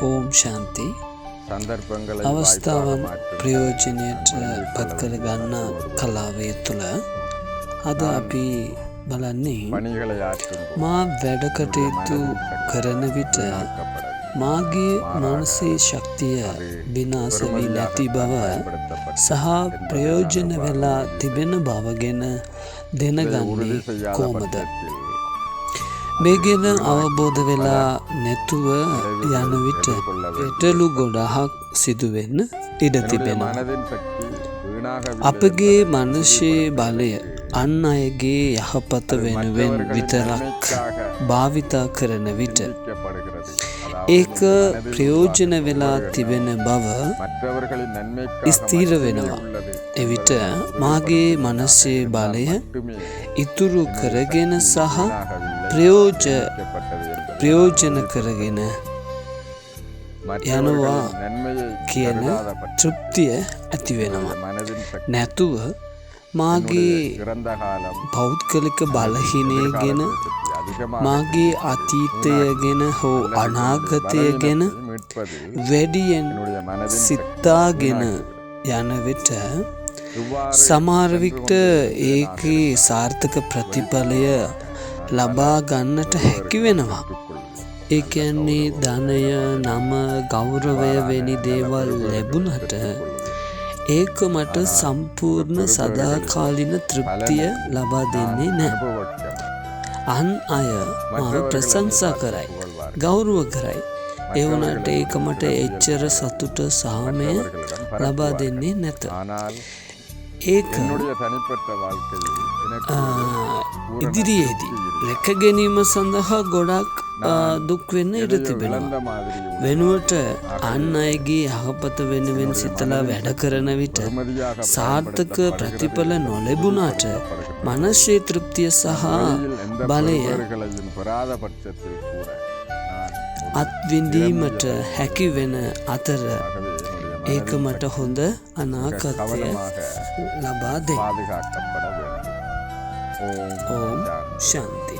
ඕම් ශාන්ති අවස්ථාවන් ප්‍රයෝජනයට පත් කර ගන්නා කලාවේ තුළ අද අපි බලන්නේ මා වැඩ කටයුතු කරන විට මාගේ මානසික ශක්තිය විනාශ වී නැති බව සහ ප්‍රයෝජන වෙලා තිබෙන බව ගැන දැනගන්නේ කොහොමද? මේ ගැන අවබෝධ වෙලා නැතුව යන විට ගැටලු ගොඩාක් සිදුවෙන්න ඉඩ තිබෙනවා. අපගේ මානසික බලය අන් අයගේ යහපත වෙනුවෙන් විතරක් භාවිතා කරන විට ඒක ප්‍රයෝජන වෙලා තිබෙන බව ස්ථිර වෙනවා. එවිට මාගේ මානසික බලය ඉතුරු කරගෙන සහ ප්‍රයෝජන කරගෙන යනවා කියන තෘප්තිය ඇති වෙනවා. නැතුව මාගේ පෞද්ගලික බලහීනය ගැන මාගේ අතීතය ගැන හෝ අනාගතය ගැන වැඩියෙන් සිතාගෙන යන විට සමහර විට ඒකේ සාර්ථක ප්‍රතිඵලය ලබා ගන්නට හැකි වෙනවා. ඒ කියන්නේ ධනය, නම, ගෞරවය වැනි දේවල් ලැබුණට ඒක මට සම්පූර්ණ සදාකාලින තෘප්තිය ලබා දෙන්නේ නැහැ. අන් අය මාව ප්‍රශංසා කරයි, ගෞරව කරයි. ඒ වුණාට ඒක මට එච්චර සතුට සාමය ලබා දෙන්නේ නැත. ඒක ඉදිරියේදී රැක ගැනීම සඳහා ගොඩක් දුක් වෙන්න ඉඩ තිබෙනවා. වෙනුවට අන් අයගේ යහපත වෙනුවෙන් සිතලා වැඩ කරන විට සාර්ථක ප්‍රතිඵල නොලැබුණාට මානසික තෘප්තිය සහ බලය අත්විඳීමට හැකි වෙන අතර ඒක මට හොඳ අනාගතය ලබා දෙයි. ඕම් ශාන්ති.